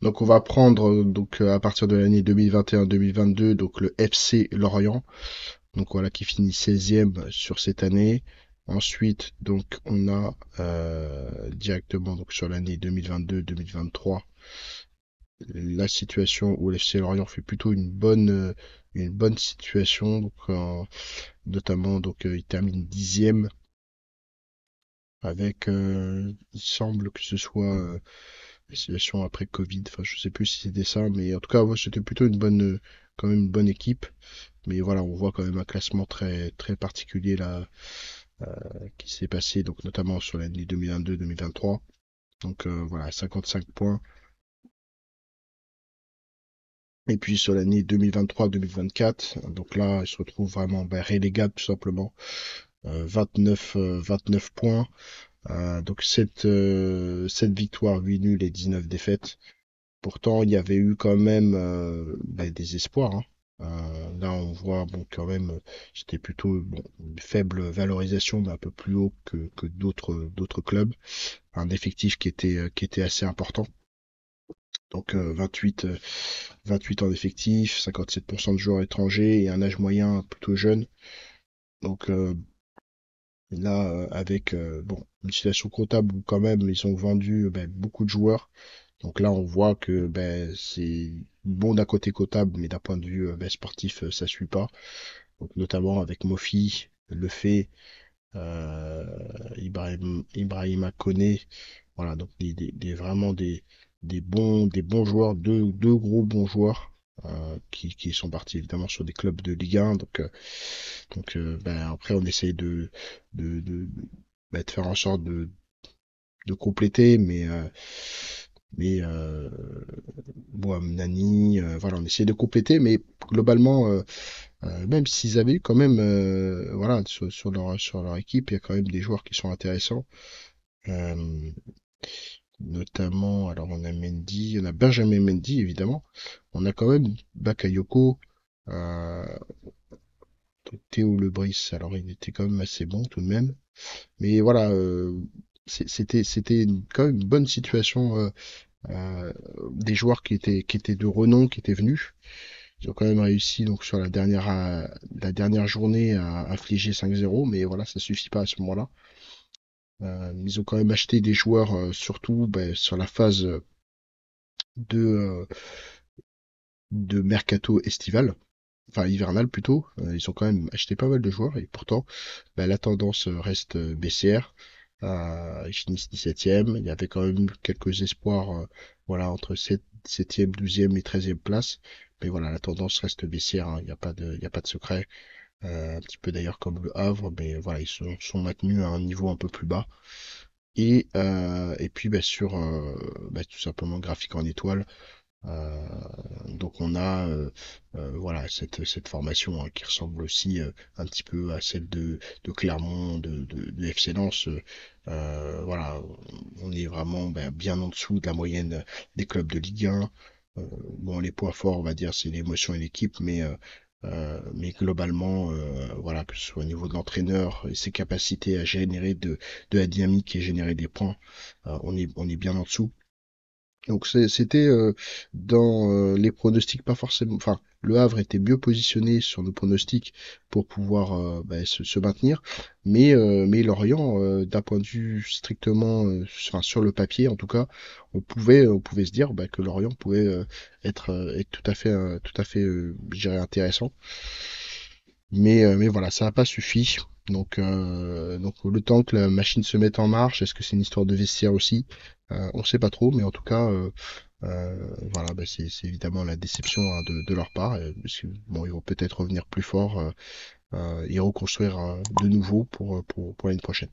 Donc on va prendre à partir de l'année 2021-2022 donc le FC Lorient, donc voilà qui finit 16e sur cette année. Ensuite donc on a directement donc sur l'année 2022-2023 la situation où le FC Lorient fait plutôt une bonne situation, notamment il termine 10e avec il semble que ce soit la situation après Covid. Enfin, je sais plus si c'était ça, mais en tout cas, ouais, c'était plutôt quand même une bonne équipe. Mais voilà, on voit quand même un classement très particulier là qui s'est passé, donc notamment sur l'année 2022-2023. Donc voilà, 55 points. Et puis sur l'année 2023-2024, donc là, il se retrouve vraiment relégable tout simplement. 29 points. Donc 7 victoires, 8 nuls et 19 défaites. Pourtant, il y avait eu quand même des espoirs, hein. Là, on voit bon quand même, c'était plutôt bon, une faible valorisation, mais un peu plus haut que d'autres clubs. Un effectif qui était assez important. Donc 28 en effectif, 57% de joueurs étrangers et un âge moyen plutôt jeune. Donc là, avec bon une situation comptable où quand même ils ont vendu beaucoup de joueurs. Donc là, on voit que c'est bon d'un côté comptable, mais d'un point de vue sportif, ça suit pas. Donc notamment avec Mofi, Lefebvre, euh, Ibrahima Koné, voilà, donc vraiment des bons joueurs, deux gros bons joueurs. Qui sont partis évidemment sur des clubs de Ligue 1. Après, on essaye de faire en sorte de compléter, mais bon, Nani, voilà, on essaie de compléter, mais globalement, même s'ils avaient eu quand même, voilà, sur leur équipe, il y a quand même des joueurs qui sont intéressants. Euh, Notamment, alors on a Mendy, on a Benjamin Mendy, évidemment. On a quand même Bakayoko, euh, Théo Lebris, alors il était quand même assez bon tout de même. Mais voilà, quand même une bonne situation euh, des joueurs qui étaient de renom, qui étaient venus. Ils ont quand même réussi donc sur la dernière journée à infliger 5-0, mais voilà, ça suffit pas à ce moment-là. Ils ont quand même acheté des joueurs, surtout sur la phase de, euh, de mercato estival, enfin hivernal plutôt. Ils ont quand même acheté pas mal de joueurs et pourtant la tendance reste baissière. Ils finissent 17e. Il y avait quand même quelques espoirs voilà, entre 7e, 12e et 13e place. Mais voilà, la tendance reste baissière, hein. Il y a pas de secret. Un petit peu d'ailleurs comme le Havre, mais voilà, sont maintenus à un niveau un peu plus bas. Et puis tout simplement graphique en étoile, euh, donc on a voilà cette formation, hein, qui ressemble aussi un petit peu à celle de Clermont, de FC Lens. Voilà, on est vraiment bien en dessous de la moyenne des clubs de Ligue 1. Bon, les points forts, on va dire, c'est l'émotion et l'équipe, mais globalement, voilà, que ce soit au niveau de l'entraîneur et ses capacités à générer de la dynamique et générer des points, on est bien en dessous. Donc c'était dans les pronostics pas forcément. Enfin, le Havre était mieux positionné sur nos pronostics pour pouvoir se maintenir, mais Lorient, d'un point de vue strictement, enfin sur le papier en tout cas, on pouvait se dire que Lorient pouvait être tout à fait, je dirais intéressant. Mais voilà, ça n'a pas suffi. Donc le temps que la machine se mette en marche, est-ce que c'est une histoire de vestiaire aussi? On sait pas trop, mais en tout cas, voilà, c'est évidemment la déception, hein, de leur part. Parce que, bon, ils vont peut-être revenir plus forts et reconstruire de nouveau pour l'année prochaine.